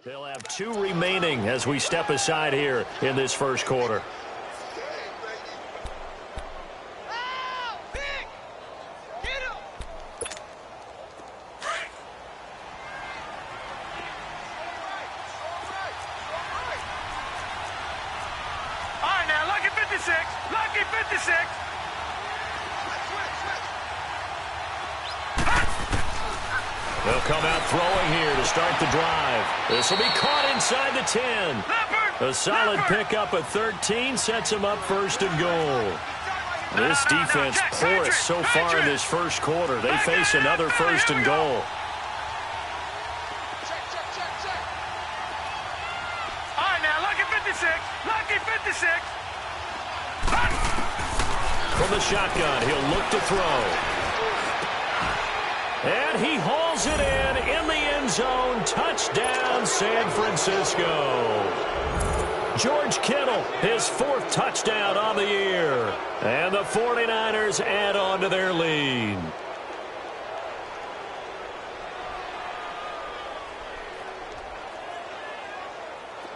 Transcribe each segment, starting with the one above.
They'll have 2 remaining as we step aside here in this first quarter. Lucky 56. They'll come out throwing here to start the drive. This will be caught inside the 10. A solid pickup at 13 sets them up first and goal. This defense porous so far in this first quarter. They face another first and goal. All right, now, lucky 56. Lucky 56. From the shotgun, he'll look to throw. And he hauls it in the end zone. Touchdown, San Francisco. George Kittle, his 4th touchdown on the year. And the 49ers add on to their lead.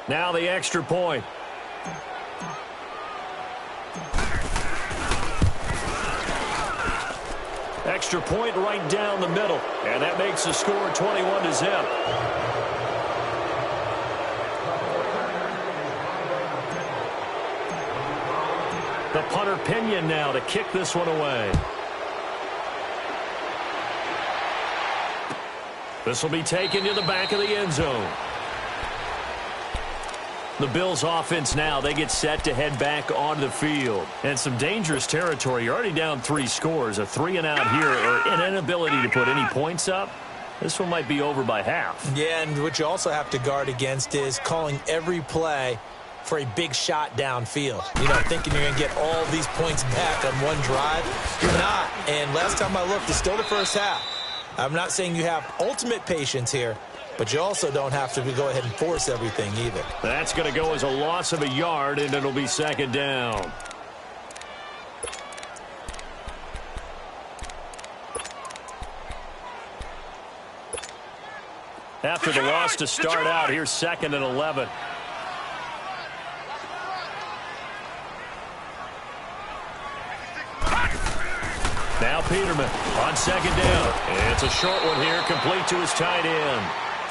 Now the extra point. Extra point right down the middle. And that makes the score 21-0. The punter Pinion now to kick this one away. This will be taken to the back of the end zone. The Bills offense now, they get set to head back onto the field. And some dangerous territory. You're already down 3 scores. A 3-and-out here, or an inability to put any points up. This one might be over by half. Yeah, and what you also have to guard against is calling every play for a big shot downfield. You know, thinking you're going to get all these points back on one drive. You're not. And last time I looked, it's still the first half. I'm not saying you have ultimate patience here, but you also don't have to go ahead and force everything either. That's going to go as a loss of a yard, and it'll be second down. After the loss to start out, here's 2nd and 11. Now Peterman on 2nd down. And it's a short one here, complete to his tight end.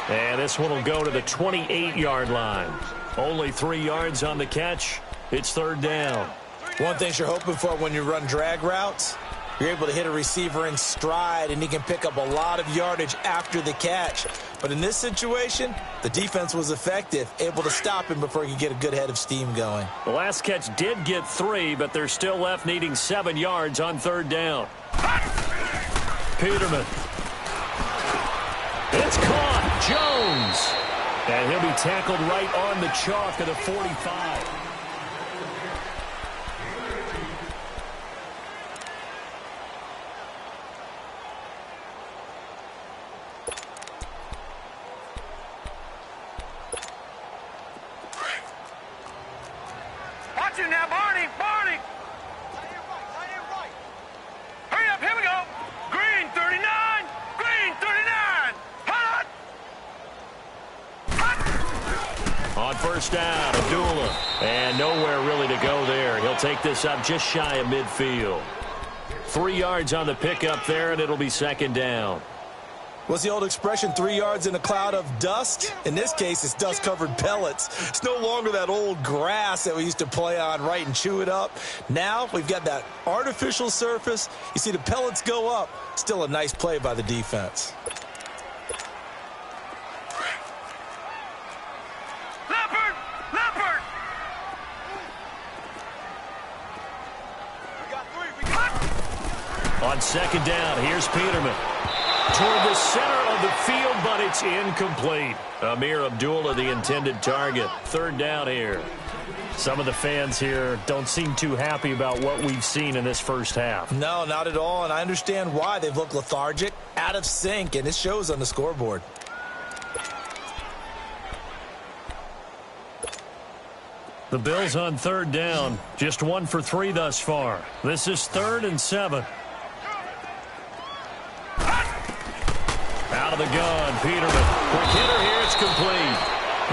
And this one will go to the 28-yard line. Only 3 yards on the catch. It's 3rd down. One thing you're hoping for when you run drag routes, you're able to hit a receiver in stride, and he can pick up a lot of yardage after the catch. But in this situation, the defense was effective, able to stop him before he could get a good head of steam going. The last catch did get 3, but they're still left needing 7 yards on 3rd down. Peterman. It's caught. Jones. And he'll be tackled right on the chalk of the 45. Watch it now, Barney. Barney. Hurry up, here we go. Green 39. Green 39. Hot. On 1st down, Abdullah. And nowhere really to go there. He'll take this up just shy of midfield. 3 yards on the pickup there, and it'll be 2nd down. What's the old expression, 3 yards in a cloud of dust? In this case, it's dust-covered pellets. It's no longer that old grass that we used to play on, right, and chew it up. Now we've got that artificial surface. You see the pellets go up. Still a nice play by the defense. Leopard. Leopard. We got 3. On 2nd down, here's Peterman. Toward the center of the field, but it's incomplete. Amir Abdullah, the intended target. 3rd down here. Some of the fans here don't seem too happy about what we've seen in this first half. No, not at all, and I understand why. They've looked lethargic, out of sync, and it shows on the scoreboard. The Bills on 3rd down, just 1 for 3 thus far. This is 3rd and 7. Out of the gun, Peterman. Quick hitter here, it's complete.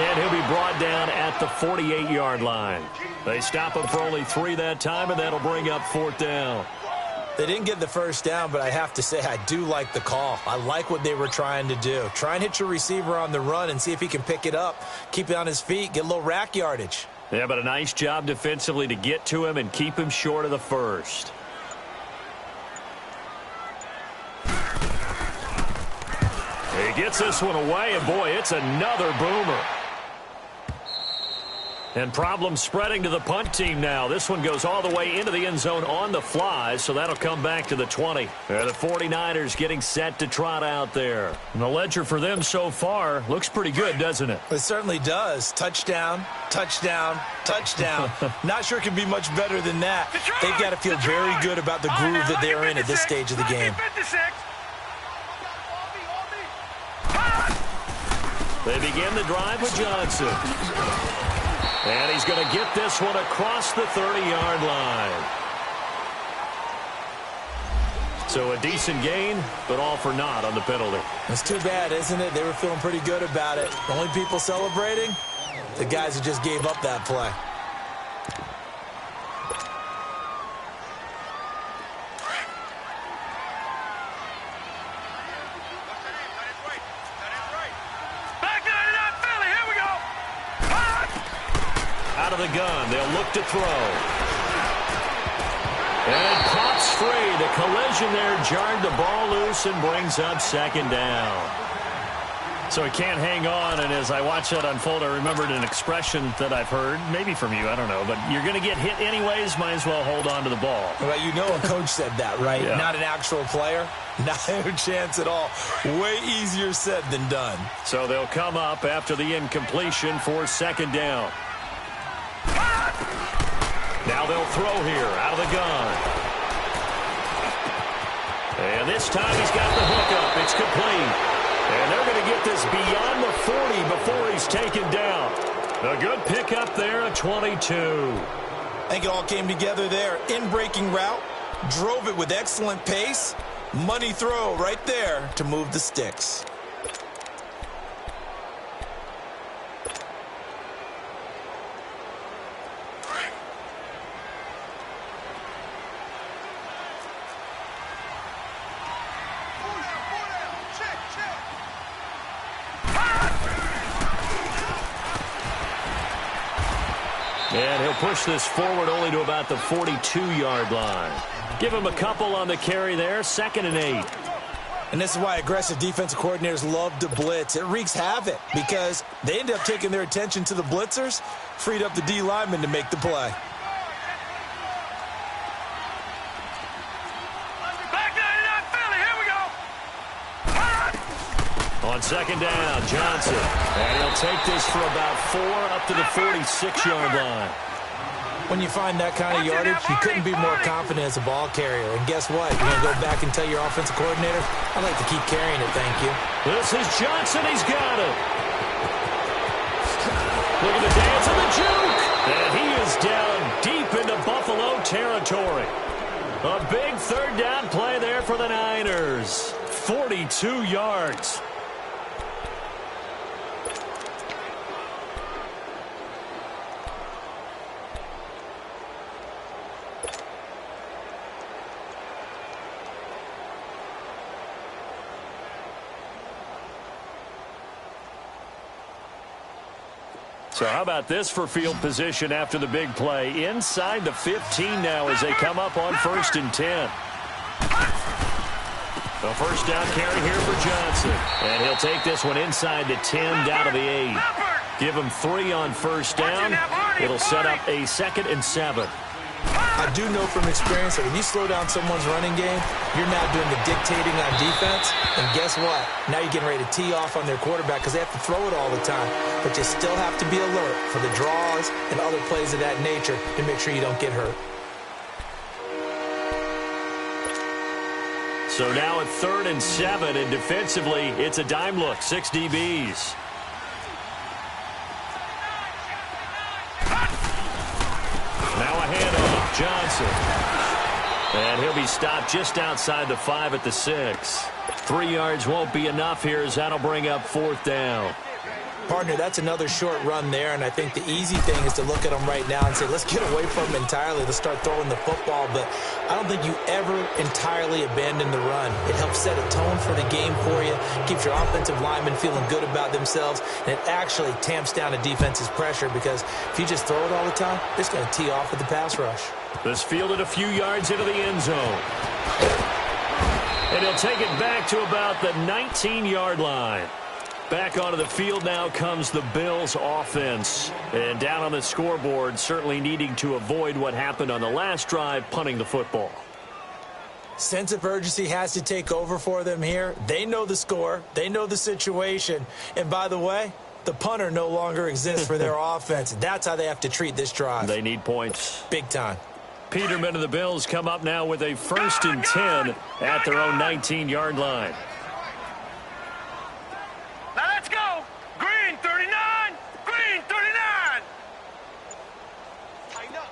And he'll be brought down at the 48-yard line. They stop him for only 3 that time, and that'll bring up 4th down. They didn't get the first down, but I have to say I do like the call. I like what they were trying to do. Try and hit your receiver on the run and see if he can pick it up, keep it on his feet, get a little rack yardage. Yeah, but a nice job defensively to get to him and keep him short of the first. He gets this one away, and boy, it's another boomer. And problems spreading to the punt team now. This one goes all the way into the end zone on the fly, so that'll come back to the 20. The 49ers getting set to trot out there. And the ledger for them so far looks pretty good, doesn't it? It certainly does. Touchdown, touchdown, touchdown. Not sure it can be much better than that. They've got to feel very good about the groove that they're in at this stage of the game. They begin the drive with Johnson. And he's going to get this one across the 30-yard line. So a decent gain, but all for naught on the penalty. It's too bad, isn't it? They were feeling pretty good about it. The only people celebrating, the guys who just gave up that play. Out of the gun, they'll look to throw. And it pops free. The collision there jarred the ball loose and brings up 2nd down. So he can't hang on, and as I watch that unfold, I remembered an expression that I've heard, maybe from you, I don't know, but you're going to get hit anyways, might as well hold on to the ball. Well, you know a coach said that, right? Yeah. Not an actual player. Not a chance at all. Way easier said than done. So they'll come up after the incompletion for 2nd down. Now they'll throw here out of the gun. And this time he's got the hookup. It's complete. And they're going to get this beyond the 40 before he's taken down. A good pickup there at 22. I think it all came together there. In-breaking route. Drove it with excellent pace. Money throw right there to move the sticks. And he'll push this forward only to about the 42-yard line. Give him a couple on the carry there, 2nd and 8. And this is why aggressive defensive coordinators love to blitz. It wreaks havoc because they end up taking their attention to the blitzers, freed up the D lineman to make the play. On 2nd down, Johnson. And he'll take this for about 4 up to the 46-yard line. When you find that kind of yardage, you couldn't be more confident as a ball carrier. And guess what? You're going to go back and tell your offensive coordinator, I'd like to keep carrying it, thank you. This is Johnson. He's got it. Look at the dance and the juke. And he is down deep into Buffalo territory. A big 3rd down play there for the Niners. 42 yards. So how about this for field position after the big play? Inside the 15 now as they come up on 1st and 10. The 1st down carry here for Johnson. And he'll take this one inside the 10 down to the 8. Give him 3 on 1st down. It'll set up a 2nd and 7. I do know from experience that when you slow down someone's running game, you're now doing the dictating on defense. And guess what? Now you're getting ready to tee off on their quarterback because they have to throw it all the time. But you still have to be alert for the draws and other plays of that nature to make sure you don't get hurt. So now at 3rd and 7, and defensively, it's a dime look, 6 DBs. Now a handoff, Johnson. And he'll be stopped just outside the 5 at the 6. 3 yards won't be enough here as that'll bring up 4th down. Partner, that's another short run there, and I think the easy thing is to look at them right now and say, let's get away from them entirely. Let's start throwing the football, but I don't think you ever entirely abandon the run. It helps set a tone for the game for you, keeps your offensive linemen feeling good about themselves, and it actually tamps down a defense's pressure because if you just throw it all the time, it's going to tee off with the pass rush. This fielded a few yards into the end zone. And he'll take it back to about the 19-yard line. Back onto the field now comes the Bills offense. And down on the scoreboard, certainly needing to avoid what happened on the last drive, punting the football. Sense of urgency has to take over for them here. They know the score. They know the situation. And by the way, the punter no longer exists for their offense. That's how they have to treat this drive. They need points. Big time. Peterman and the Bills come up now with a 1st and 10 at their own 19-yard line. Now let's go. Green 39. Green 39. Tighten up.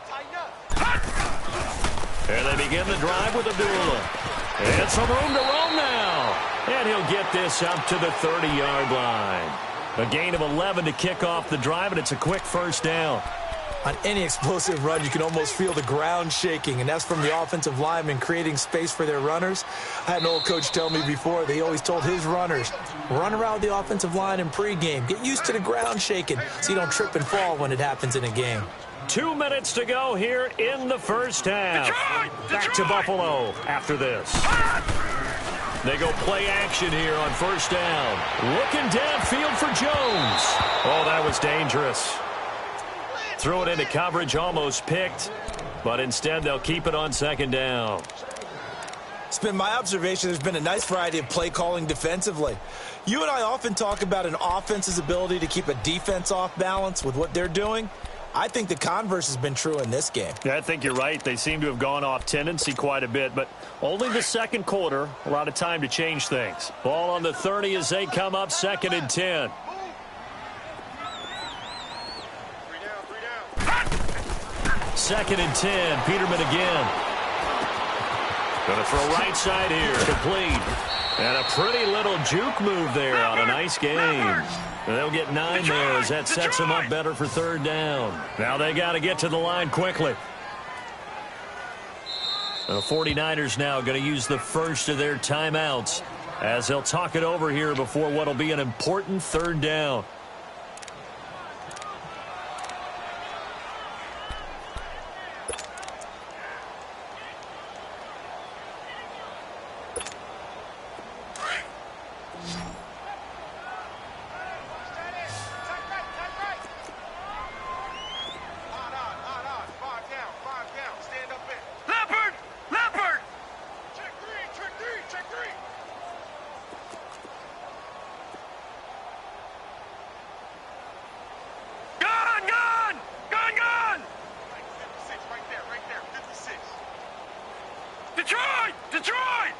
And they begin the drive with Abdullah. And some room to roam now. And he'll get this up to the 30-yard line. A gain of 11 to kick off the drive, and it's a quick 1st down. On any explosive run, you can almost feel the ground shaking, and that's from the offensive linemen creating space for their runners. I had an old coach tell me before, they always told his runners, run around the offensive line in pregame. Get used to the ground shaking so you don't trip and fall when it happens in a game. 2 minutes to go here in the 1st half. Back to Buffalo after this. They go play action here on 1st down. Looking downfield for Jones. Oh, that was dangerous. Throw it into coverage, almost picked, but instead they'll keep it on 2nd down. It's been my observation there's been a nice variety of play calling defensively. You and I often talk about an offense's ability to keep a defense off balance with what they're doing. I think the converse has been true in this game. Yeah, I think you're right. They seem to have gone off tendency quite a bit, but only the 2nd quarter, a lot of time to change things. Ball on the 30 as they come up 2nd and 10. 2nd and 10. Peterman again. Going to throw right side here. Complete. And a pretty little juke move there on a nice game. And they'll get 9 there as that sets them up better for 3rd down. Now they got to get to the line quickly. The 49ers now going to use the first of their timeouts as they'll talk it over here before what will be an important 3rd down. Detroit!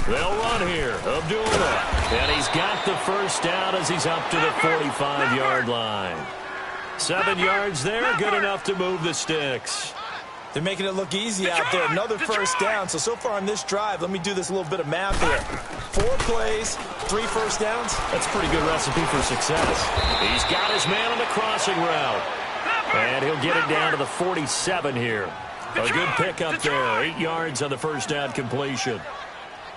They'll run here. Abdullah. And he's got the 1st down as he's up to the 45-yard line. 7 yards there, good enough to move the sticks. They're making it look easy out there. Another 1st down. So far on this drive, let me do this little bit of math here. 4 plays, 3 1st downs. That's a pretty good recipe for success. He's got his man on the crossing route. And he'll get it down to the 47 here. A good pickup there. 8 yards on the 1st down completion.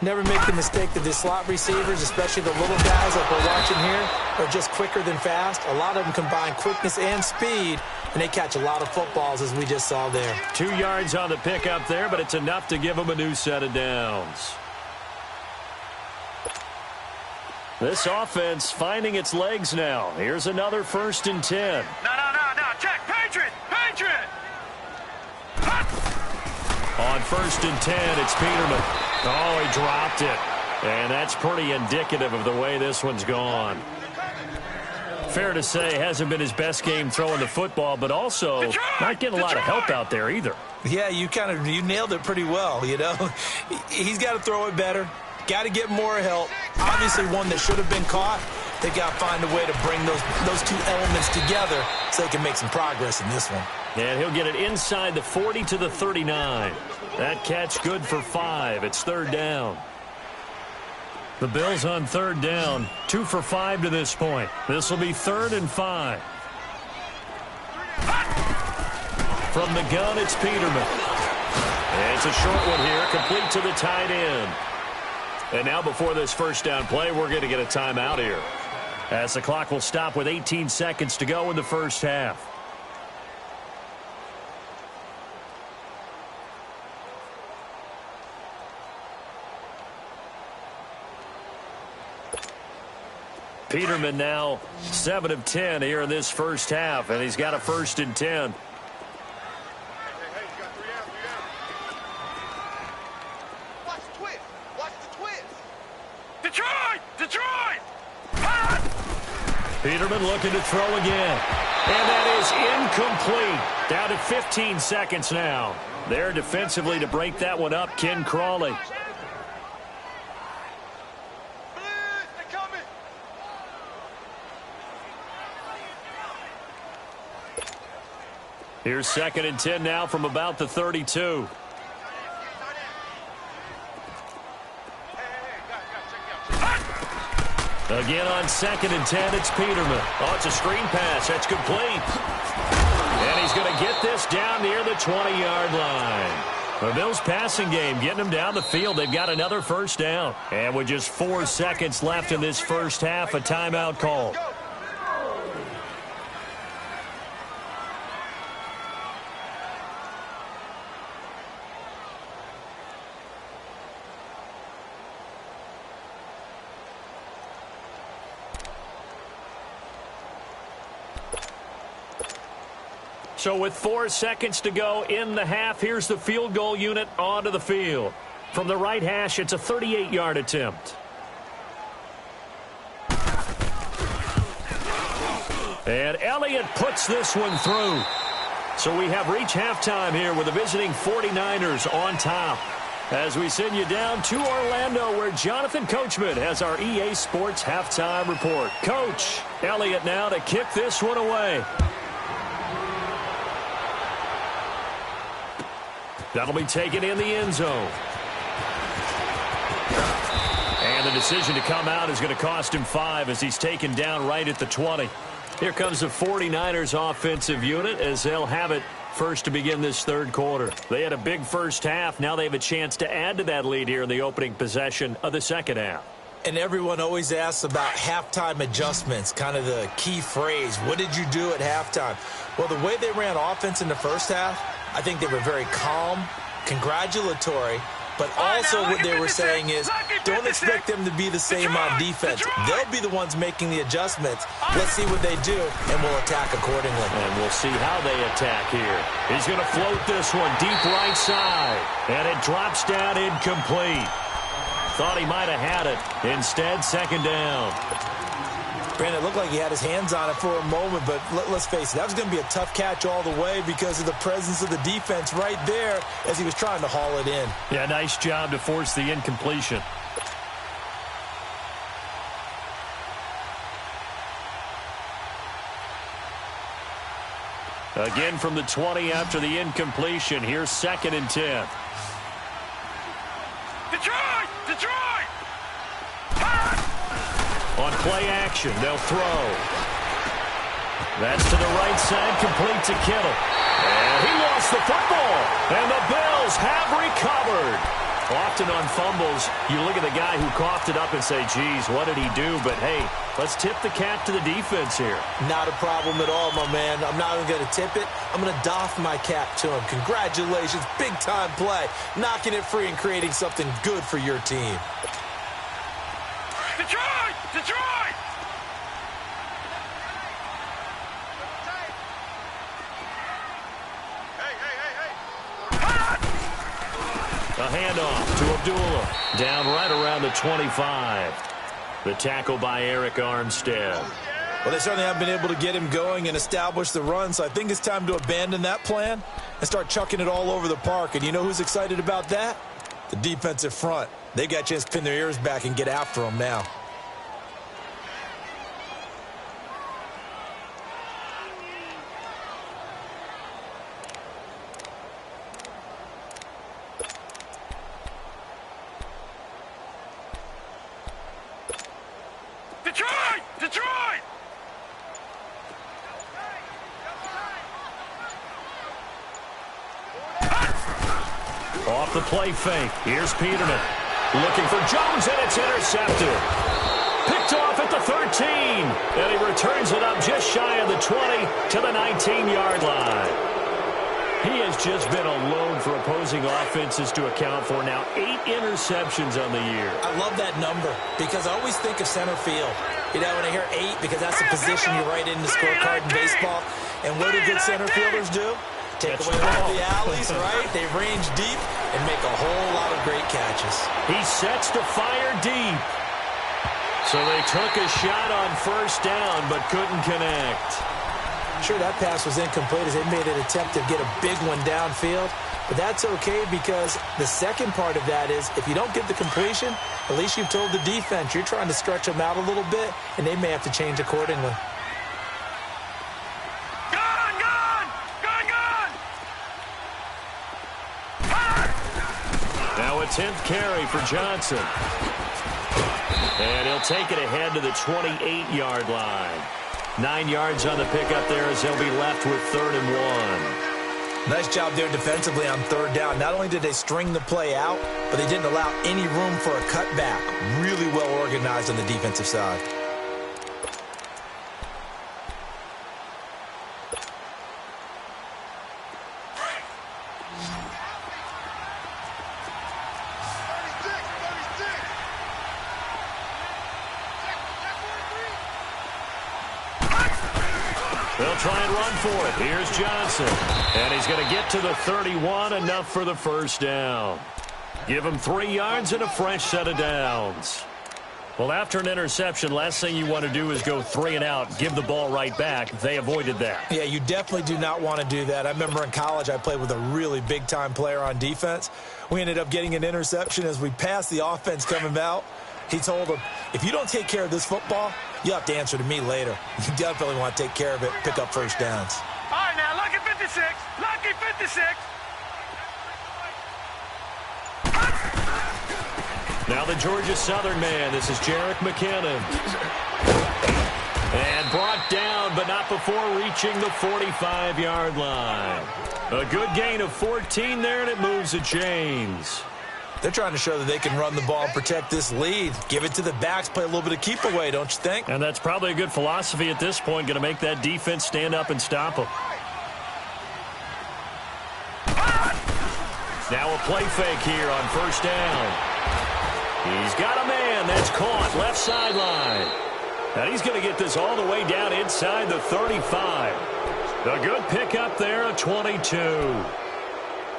Never make the mistake that the slot receivers, especially the little guys like we're watching here, are just quicker than fast. A lot of them combine quickness and speed, and they catch a lot of footballs, as we just saw there. 2 yards on the pickup there, but it's enough to give them a new set of downs. This offense finding its legs now. Here's another 1st and 10. No. Check. Patriot. On 1st and 10, it's Peterman. Oh, he dropped it. And that's pretty indicative of the way this one's gone. Fair to say, hasn't been his best game throwing the football, but also not getting a lot of help out there either. Yeah, you nailed it pretty well, you know. He's got to throw it better. Got to get more help. Obviously one that should have been caught. They got to find a way to bring those 2 elements together so they can make some progress in this one. And he'll get it inside the 40 to the 39. That catch good for 5. It's 3rd down. The Bills on third down, 2 for 5 to this point. This will be 3rd and 5. From the gun, it's Peterman. And it's a short one here, complete to the tight end. And now before this first down play, we're going to get a timeout here, as the clock will stop with 18 seconds to go in the first half. Peterman now 7 of 10 here in this first half, and he's got a 1st and 10. Watch the twist. Watch the twist. Detroit! Detroit! Ah! Peterman looking to throw again. And that is incomplete. Down to 15 seconds now. There defensively to break that one up, Ken Crawley. Here's 2nd and 10 now from about the 32. Again on 2nd and 10, it's Peterman. Oh, it's a screen pass. That's complete. And he's going to get this down near the 20-yard line. The Bills passing game getting them down the field. They've got another first down. And with just 4 seconds left in this first half, a timeout call. So with 4 seconds to go in the half, here's the field goal unit onto the field. From the right hash, it's a 38-yard attempt. And Elliott puts this one through. So we have reached halftime here with the visiting 49ers on top. As we send you down to Orlando, where Jonathan Coachman has our EA Sports halftime report. Coach, Elliott now to kick this one away. That'll be taken in the end zone. And the decision to come out is going to cost him 5 as he's taken down right at the 20. Here comes the 49ers offensive unit as they'll have it first to begin this third quarter. They had a big first half. Now they have a chance to add to that lead here in the opening possession of the second half. And everyone always asks about halftime adjustments, kind of the key phrase. What did you do at halftime? Well, the way they ran offense in the first half, I think they were very calm, congratulatory, but also what they were saying is don't expect them to be the same on defense. They'll be the ones making the adjustments. Let's see what they do, and we'll attack accordingly. And we'll see how they attack here. He's going to float this one deep right side, and it drops down incomplete. Thought he might have had it. Instead, second down. Brandon, it looked like he had his hands on it for a moment, but let's face it, that was going to be a tough catch all the way because of the presence of the defense right there as he was trying to haul it in. Yeah, nice job to force the incompletion. Again from the 20 after the incompletion. Here's 2nd and 10. Detroit! Detroit! On play action, they'll throw. That's to the right side, complete to Kittle. And he lost the football. And the Bills have recovered. Often on fumbles, you look at the guy who coughed it up and say, geez, what did he do? But, hey, let's tip the cap to the defense here. Not a problem at all, my man. I'm not even going to tip it. I'm going to doff my cap to him. Congratulations. Big-time play. Knocking it free and creating something good for your team. Detroit! Detroit! A handoff to Abdullah. Down right around the 25. The tackle by Eric Armstead. Well, they certainly haven't been able to get him going and establish the run, so I think it's time to abandon that plan and start chucking it all over the park. And you know who's excited about that? The defensive front. They got a chance to pin their ears back and get after him now. play fake. Here's Peterman. Looking for Jones, and it's intercepted. Picked off at the 13. And he returns it up just shy of the 20 to the 19-yard line. He has just been a load for opposing offenses to account for. Now 8 interceptions on the year. I love that number because I always think of center field. You know, when I hear 8, because that's the position you write in the scorecard in baseball. And what do good center fielders do? Take away all the alleys, right? They range deep and make a whole lot of great catches. He sets to fire deep. So they took a shot on first down but couldn't connect. Sure, that pass was incomplete as they made an attempt to get a big one downfield. But that's okay because the second part of that is if you don't get the completion, at least you've told the defense you're trying to stretch them out a little bit, and they may have to change accordingly. Now a 10th carry for Johnson. And he'll take it ahead to the 28-yard line. 9 yards on the pickup there as they'll be left with 3rd and 1. Nice job there defensively on 3rd down. Not only did they string the play out, but they didn't allow any room for a cutback. Really well organized on the defensive side. They'll try and run for it. Here's Johnson. And he's going to get to the 31, enough for the first down. Give him 3 yards and a fresh set of downs. Well, after an interception, last thing you want to do is go 3 and out, give the ball right back. They avoided that. Yeah, you definitely do not want to do that. I remember in college I played with a really big-time player on defense. We ended up getting an interception as we passed the offense coming out. He told him, if you don't take care of this football, you have to answer to me later. You definitely want to take care of it, pick up first downs. All right, now, lucky 56. Lucky 56. Now the Georgia Southern man. This is Jerick McKinnon. And brought down, but not before reaching the 45-yard line. A good gain of 14 there, and it moves the chains. They're trying to show that they can run the ball and protect this lead. Give it to the backs, play a little bit of keep away, don't you think? And that's probably a good philosophy at this point, going to make that defense stand up and stop them. Now a play fake here on first down. He's got a man that's caught left sideline. And he's going to get this all the way down inside the 35. A good pickup there, a 22.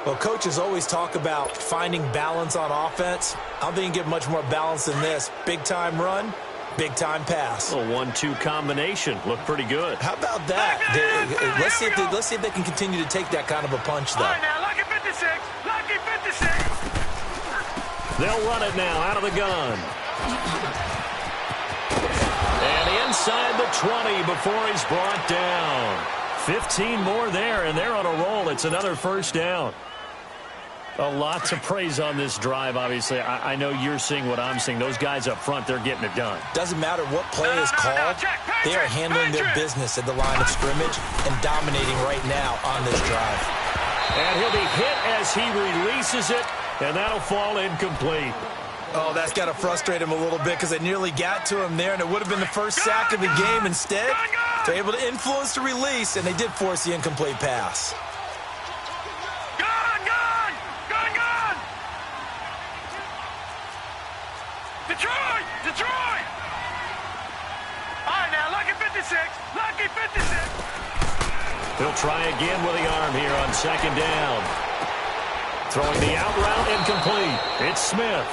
Well, coaches always talk about finding balance on offense. I don't think you can get much more balance than this. Big-time run, big-time pass. A 1-2 combination. Looked pretty good. How about that? Let's see if they can continue to take that kind of a punch, though. All right, now, lucky 56. Lucky 56. They'll run it now out of the gun. And inside the 20 before he's brought down. 15 more there, and they're on a roll. It's another first down. A lot to praise on this drive, obviously. I know you're seeing what I'm seeing. Those guys up front, they're getting it done. Doesn't matter what play is called. They are handling their business at the line of scrimmage and dominating right now on this drive. And he'll be hit as he releases it, and that'll fall incomplete. Oh, that's got to frustrate him a little bit because they nearly got to him there, and it would have been the first sack of the game. Instead, they're able to influence the release, and they did force the incomplete pass. Detroit! All right, now, lucky 56. Lucky 56. He'll try again with the arm here on second down. Throwing the out route incomplete. It's Smith.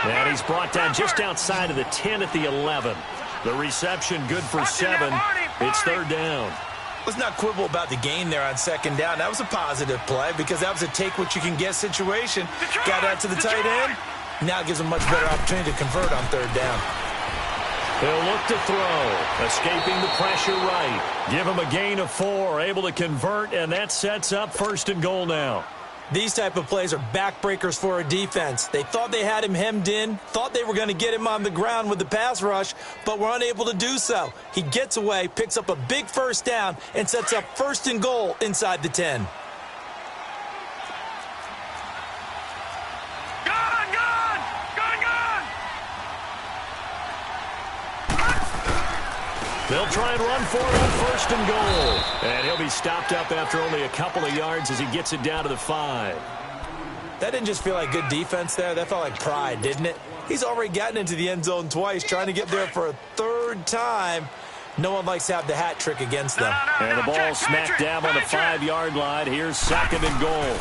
And he's brought down just outside of the 10 at the 11. The reception good for 7. It's third down. Let's not quibble about the gain there on second down. That was a positive play because that was a take-what-you-can-get situation. Got out to the tight end. Now it gives them much better opportunity to convert on third down. They'll look to throw. Escaping the pressure right. Give them a gain of 4. Able to convert, and that sets up first and goal now. These type of plays are backbreakers for a defense. They thought they had him hemmed in, thought they were going to get him on the ground with the pass rush, but were unable to do so. He gets away, picks up a big first down, and sets up first and goal inside the 10. They'll try and run for it on first and goal. And he'll be stopped up after only a couple of yards as he gets it down to the 5. That didn't just feel like good defense there. That felt like pride, didn't it? He's already gotten into the end zone twice, trying to get there for a third time. No one likes to have the hat trick against them. And the ball smacked down on the 5-yard line. Here's second and goal.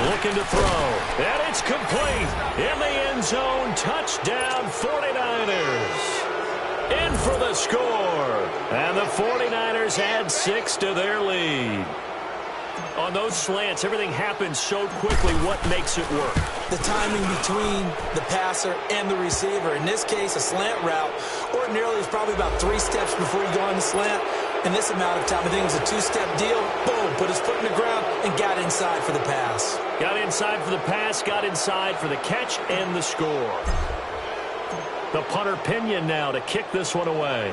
Looking to throw. And it's complete. In the end zone. Touchdown 49ers. In for the score. And the 49ers add 6 to their lead. On those slants, everything happens so quickly. What makes it work? The timing between the passer and the receiver. In this case, a slant route ordinarily is probably about 3 steps before you go on the slant. In this amount of time, I think it was a 2-step deal. Boom, put his foot in the ground and got inside for the pass. Got inside for the pass, got inside for the catch and the score. The punter Pinion now to kick this one away.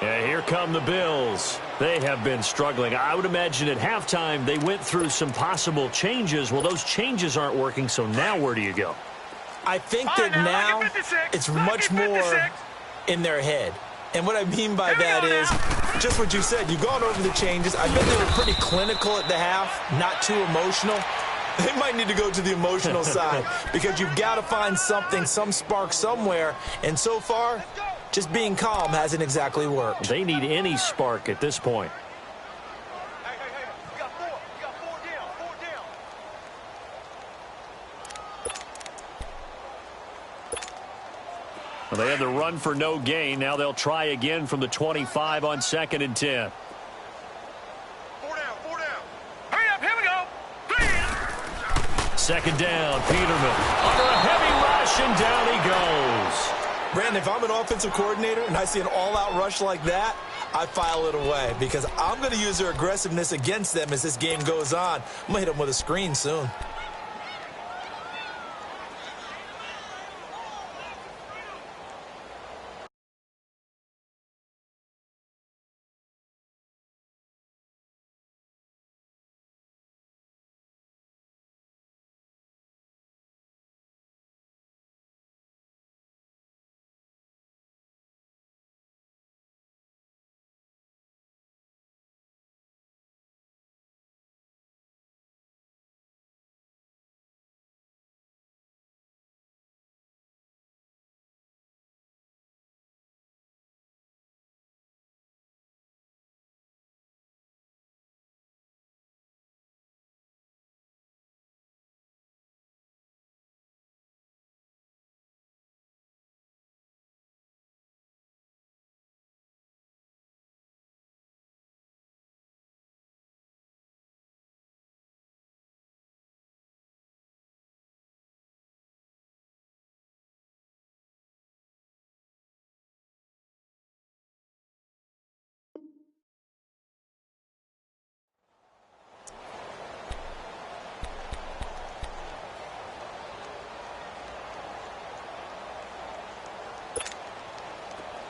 And here come the Bills. They have been struggling. I would imagine at halftime they went through some possible changes. Well, those changes aren't working, so now where do you go? I think that now it's much more in their head. And what I mean by that is just what you said. You've gone over the changes. I bet they were pretty clinical at the half, not too emotional. They might need to go to the emotional side because you've got to find something, some spark somewhere. And so far, just being calm hasn't exactly worked. They need any spark at this point. You got 4 down, 4 down. Well, they had the run for no gain. Now they'll try again from the 25 on 2nd and 10. 4 down. Hurry up, here we go. 2nd down, Peterman. Under a heavy rush, and down he goes. Brandon, if I'm an offensive coordinator and I see an all-out rush like that, I file it away because I'm going to use their aggressiveness against them as this game goes on. I'm going to hit them with a screen soon.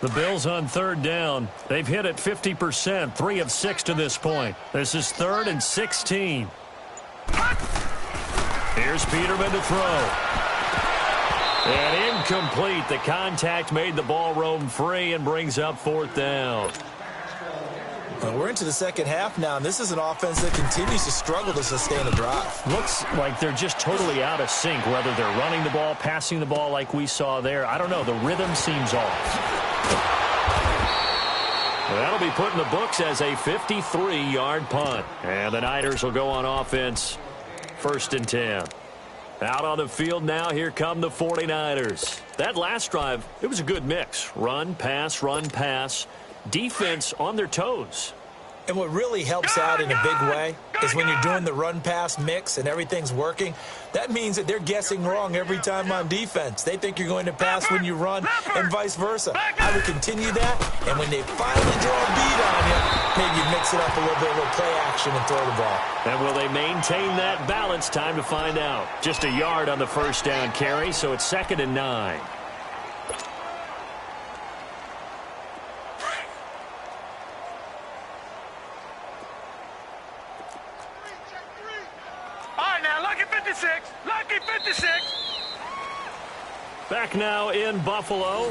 The Bills on 3rd down. They've hit it 50%, 3 of 6 to this point. This is 3rd and 16. Here's Peterman to throw. And incomplete. The contact made the ball roam free and brings up 4th down. Well, we're into the second half now, and this is an offense that continues to struggle to sustain a drive. Looks like they're just totally out of sync, whether they're running the ball, passing the ball like we saw there. I don't know. The rhythm seems off. That'll be put in the books as a 53-yard punt. And the Niners will go on offense. 1st and 10. Out on the field now, here come the 49ers. That last drive, it was a good mix. Run, pass, defense on their toes. And what really helps out in a big way is when you're doing the run-pass mix and everything's working, that means that they're guessing wrong every time on defense. They think you're going to pass when you run and vice versa. I would continue that, and when they finally draw a beat on you, maybe mix it up a little bit with play action and throw the ball. And will they maintain that balance? Time to find out. Just a yard on the 1st down carry, so it's 2nd and 9. All right, now, look Lucky 56. Lucky 56. Back now in Buffalo.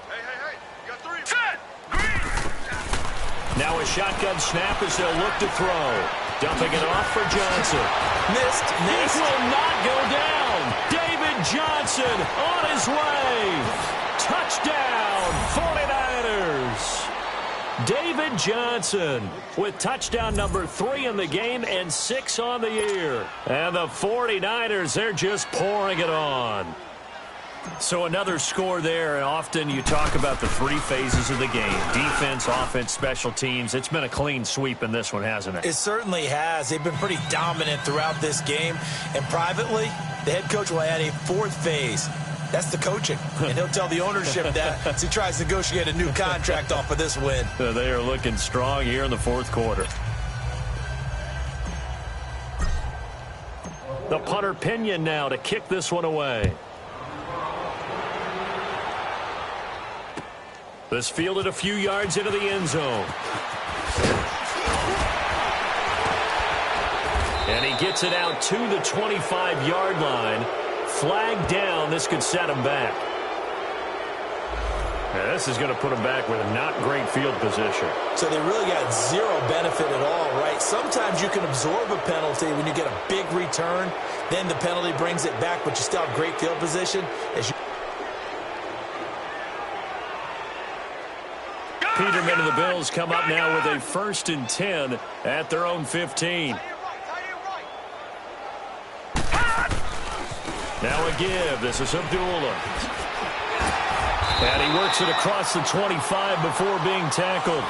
Hey. You got 3. Set. Green. Now a shotgun snap as they'll look to throw. Dumping it off for Johnson. Missed. This will not go down. David Johnson on his way. Touchdown, 49ers. David Johnson with touchdown number 3 in the game and 6 on the year. And the 49ers, they're just pouring it on. So another score there, and often you talk about the 3 phases of the game. Defense, offense, special teams. It's been a clean sweep in this one, hasn't it? It certainly has. They've been pretty dominant throughout this game. And privately, the head coach will add a 4th phase. That's the coaching. And he'll tell the ownership that as he tries to negotiate a new contract off of this win. They are looking strong here in the 4th quarter. The punter Pinion now to kick this one away. This fielded a few yards into the end zone. And he gets it out to the 25-yard line. Flag down. This could set him back. Now, this is going to put him back with a not great field position. So they really got zero benefit at all, right? Sometimes you can absorb a penalty when you get a big return. Then the penalty brings it back, but you still have great field position. Peterman and the Bills come up now with a 1st and 10 at their own 15. Now a give. This is Abdullah. And he works it across the 25 before being tackled.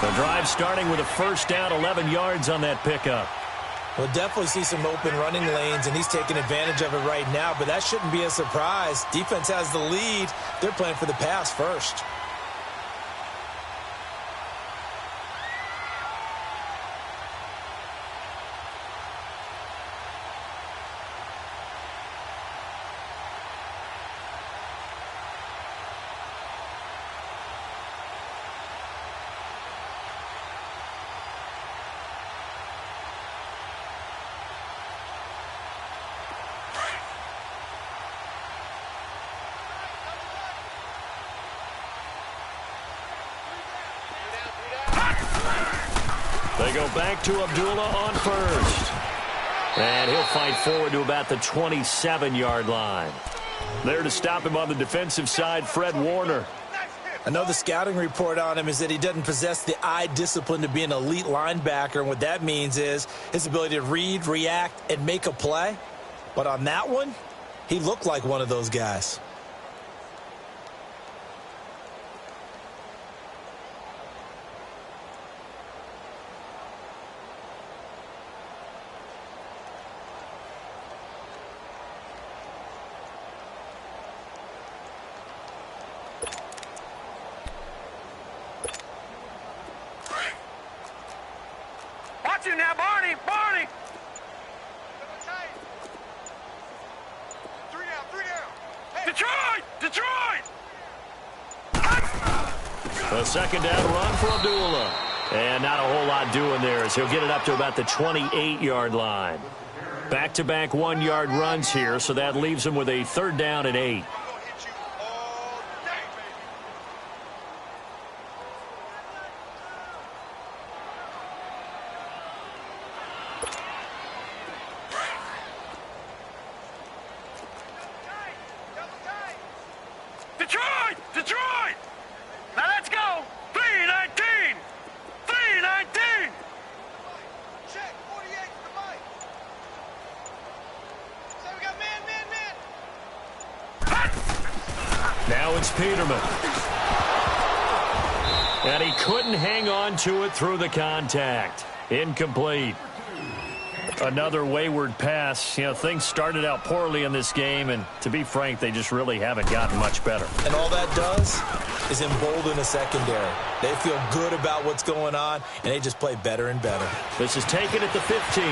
The drive starting with a 1st down, 11 yards on that pickup. We'll definitely see some open running lanes, and he's taking advantage of it right now, but that shouldn't be a surprise. Defense has the lead. They're playing for the pass first. They go back to Abdullah on 1st. And he'll fight forward to about the 27-yard line. There to stop him on the defensive side, Fred Warner. I know the scouting report on him is that he doesn't possess the eye discipline to be an elite linebacker. And what that means is his ability to read, react, and make a play. But on that one, he looked like one of those guys. Watch him now, Barney. Barney. 3 down. Hey. Detroit. A 2nd down run for Abdullah. And not a whole lot doing there as he'll get it up to about the 28-yard line. Back-to-back 1-yard runs here, so that leaves him with a 3rd down and 8. Detroit. Now let's go. 319. 319. Check. 48 to the mic. So we got man. Now it's Peterman. And he couldn't hang on to it through the contact. Incomplete. Another wayward pass. You know, things started out poorly in this game, and to be frank, they just really haven't gotten much better. And all that does is embolden the secondary. They feel good about what's going on, and they just play better and better. This is taken at the 15.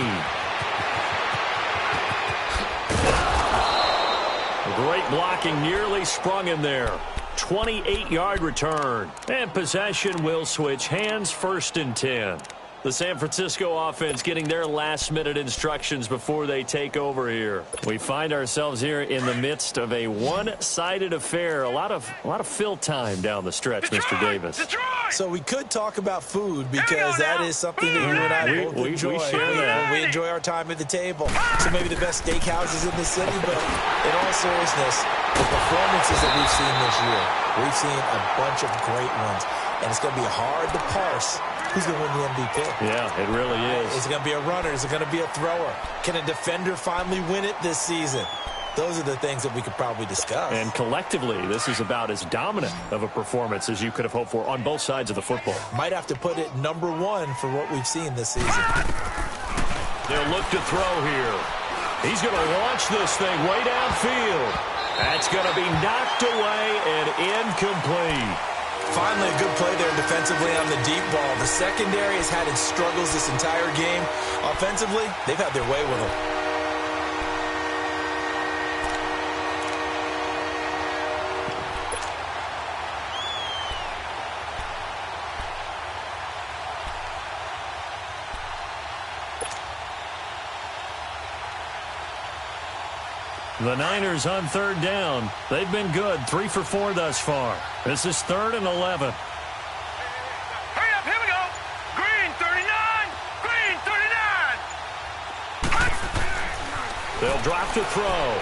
Great blocking, nearly sprung him there. 28-yard return. And possession will switch hands, 1st and 10. The San Francisco offense getting their last-minute instructions before they take over here. We find ourselves here in the midst of a one-sided affair. A lot of fill time down the stretch, Mr. Davis. So we could talk about food because that is something that you and I both enjoy. We share that. We enjoy our time at the table. So maybe the best steakhouses in the city, but in all seriousness, the performances that we've seen this year, we've seen a bunch of great ones. And it's going to be hard to parse who's going to win the MVP. Yeah, it really is. Is it going to be a runner? Is it going to be a thrower? Can a defender finally win it this season? Those are the things that we could probably discuss. And collectively, this is about as dominant of a performance as you could have hoped for on both sides of the football. Might have to put it number 1 for what we've seen this season. They'll look to throw here. He's going to launch this thing way downfield. That's going to be knocked away and incomplete. Finally, a good play there defensively on the deep ball. The secondary has had its struggles this entire game. Offensively, they've had their way with them. The Niners on 3rd down. They've been good, 3 for 4 thus far. This is 3rd and 11. Hurry up, here we go. Green 39, green 39. They'll drop to throw.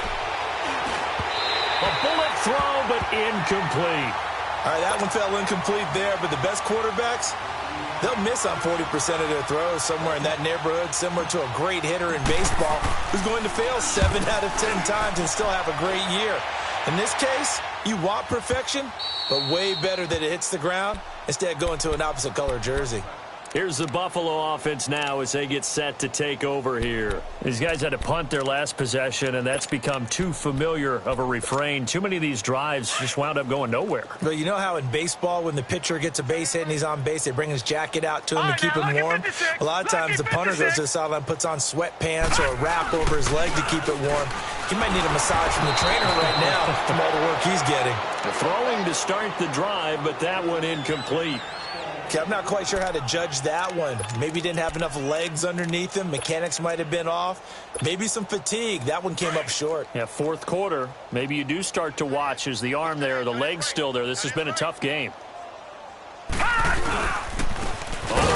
A bullet throw, but incomplete. All right, that one fell incomplete there, but the best quarterbacks, they'll miss on 40% of their throws somewhere in that neighborhood, similar to a great hitter in baseball who's going to fail 7 out of 10 times and still have a great year. In this case, you want perfection, but way better that it hits the ground instead of going to an opposite color jersey. Here's the Buffalo offense now as they get set to take over here. These guys had to punt their last possession, and that's become too familiar of a refrain. Too many of these drives just wound up going nowhere. But you know how in baseball, when the pitcher gets a base hit and he's on base, they bring his jacket out to him to keep him warm? A lot of times the punter goes to the sideline, puts on sweatpants or a wrap over his leg to keep it warm. He might need a massage from the trainer right now from all the work he's getting. Throwing to start the drive, but that one incomplete. Okay, I'm not quite sure how to judge that one. Maybe he didn't have enough legs underneath him. Mechanics might have been off. Maybe some fatigue. That one came up short. Yeah, 4th quarter. Maybe you do start to watch as the arm there, the leg's still there. This has been a tough game. On the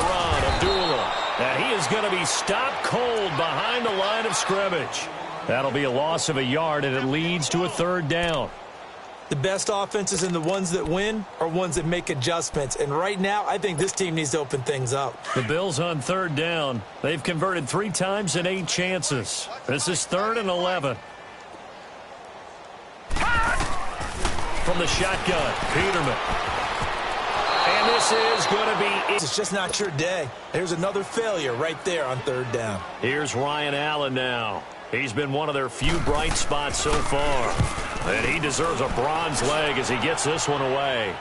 run, Abdullah. And he is going to be stopped cold behind the line of scrimmage. That'll be a loss of a yard, and it leads to a 3rd down. The best offenses and the ones that win are ones that make adjustments. And right now, I think this team needs to open things up. The Bills on 3rd down. They've converted 3 times in 8 chances. This is 3rd and 11. From the shotgun, Peterman. And this is going to be... It's just not your day. There's another failure right there on 3rd down. Here's Ryan Allen now. He's been one of their few bright spots so far. And he deserves a bronze leg as he gets this one away.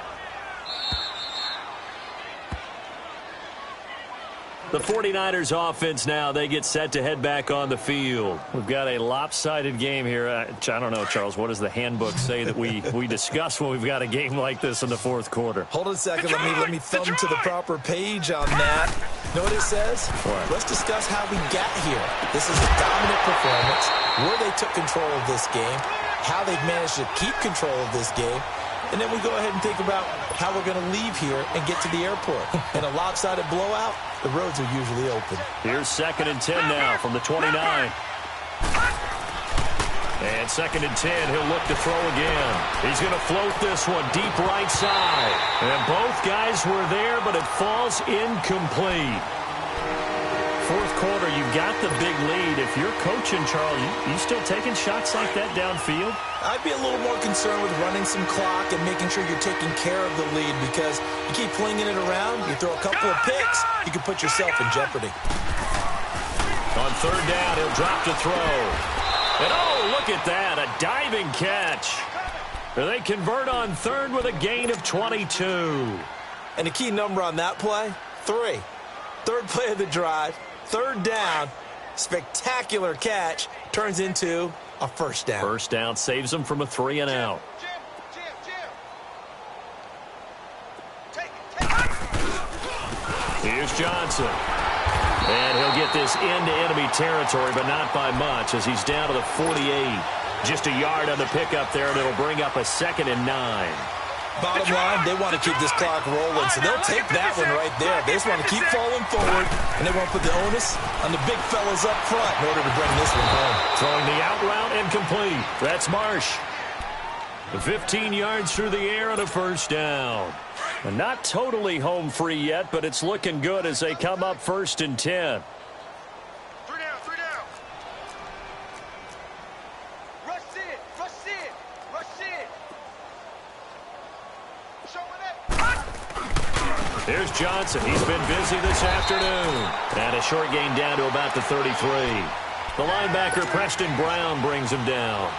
The 49ers offense now, they get set to head back on the field. We've got a lopsided game here. I don't know, Charles, what does the handbook say that we discuss when we've got a game like this in the 4th quarter? Hold on a second. Let me thumb to the proper page on that. Know what it says? What? Let's discuss how we got here. This is a dominant performance, where they took control of this game, how they've managed to keep control of this game, and then we go ahead and think about how we're going to leave here and get to the airport. In a lopsided blowout, the roads are usually open. Here's 2nd and 10 now from the 29. And 2nd and 10, he'll look to throw again. He's going to float this one deep right side. And both guys were there, but it falls incomplete. 4th quarter, you've got the big lead. If you're coaching, Charles, you still taking shots like that downfield? I'd be a little more concerned with running some clock and making sure you're taking care of the lead, because you keep flinging it around, you throw a couple of picks, you can put yourself in jeopardy. On 3rd down, he'll drop to throw. And oh, look at that, a diving catch. They convert on 3rd with a gain of 22. And the key number on that play, 3. 3rd play of the drive, 3rd down, spectacular catch, turns into a first down. First down saves them from a 3 and out. Here's Johnson. And he'll get this into enemy territory, but not by much as he's down to the 48. Just a yard on the pickup there, and it'll bring up a 2nd and 9. Bottom line, they want to keep this clock rolling, so they'll take that one right there. They just want to keep falling forward, and they want to put the onus on the big fellas up front in order to bring this one home. Throwing the out route incomplete. That's Marsh. 15 yards through the air on a first down. And not totally home free yet, but it's looking good as they come up 1st and 10. 3 down, 3 down. Rush it, rush it, rush it. There's Johnson. He's been busy this afternoon. And a short gain down to about the 33. The linebacker, Preston Brown, brings him down.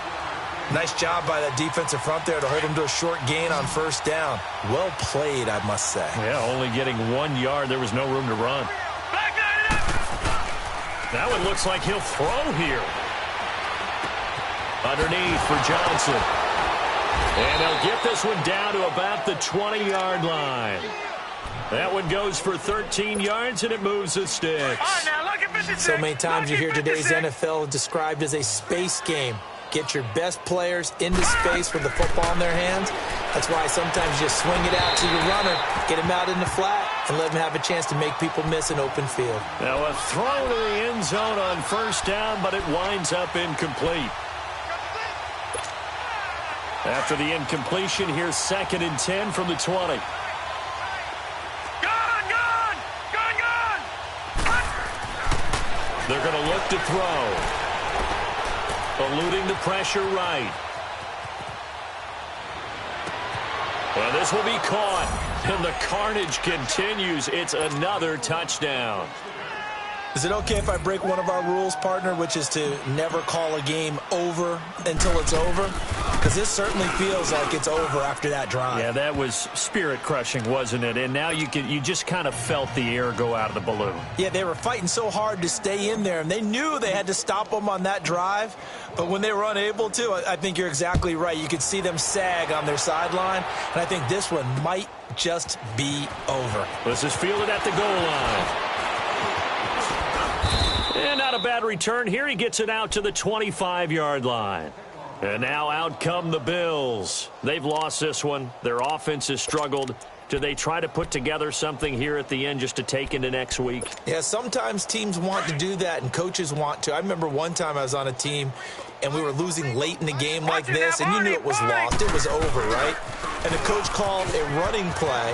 Nice job by that defensive front there to hold him to a short gain on first down. Well played, I must say. Yeah, only getting 1 yard. There was no room to run. That one looks like he'll throw here. Underneath for Johnson. And they'll get this one down to about the 20-yard line. That one goes for 13 yards, and it moves the sticks. So many times you hear today's NFL described as a space game. Get your best players into space with the football in their hands. That's why sometimes you just swing it out to your runner, get him out in the flat, and let him have a chance to make people miss an open field. Now a throw to the end zone on first down, but it winds up incomplete. After the incompletion, here's 2nd and 10 from the 20. They're going to look to throw. Eluding the pressure right. Well, this will be caught. And the carnage continues. It's another touchdown. Is it okay if I break one of our rules, partner, which is to never call a game over until it's over? Because this certainly feels like it's over after that drive. Yeah, that was spirit-crushing, wasn't it? And now you just kind of felt the air go out of the balloon. Yeah, they were fighting so hard to stay in there, and they knew they had to stop them on that drive. But when they were unable to, I think you're exactly right. You could see them sag on their sideline, and I think this one might just be over. This is fielded at the goal line. And not a bad return here. He gets it out to the 25-yard line. And now out come the Bills. They've lost this one. Their offense has struggled. Do they try to put together something here at the end just to take into next week? Yeah, sometimes teams want to do that and coaches want to. I remember one time I was on a team and we were losing late in the game like this, and you knew it was lost. It was over, right? And the coach called a running play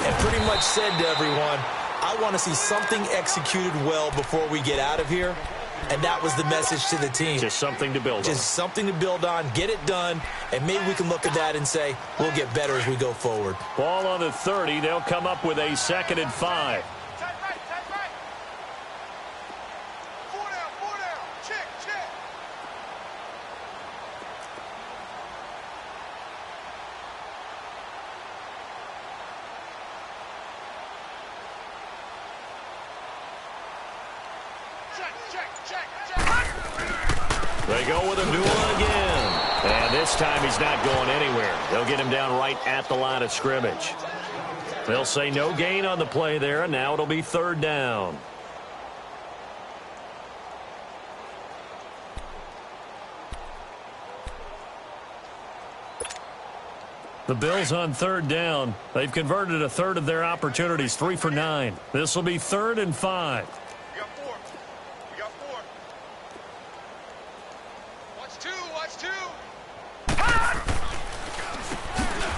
and pretty much said to everyone, I want to see something executed well before we get out of here. And that was the message to the team. Just something to build on. Just something to build on, get it done, and maybe we can look at that and say, we'll get better as we go forward. Ball on the 30. They'll come up with a 2nd and 5. They go with him doing it again. And this time he's not going anywhere. They'll get him down right at the line of scrimmage. They'll say no gain on the play there, and now it'll be 3rd down. The Bills on 3rd down. They've converted a third of their opportunities, 3 for 9. This will be 3rd and 5.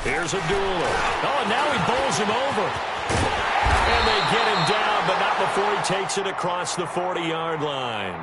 Here's a dueler. Oh, and now he bowls him over. And they get him down, but not before he takes it across the 40-yard line.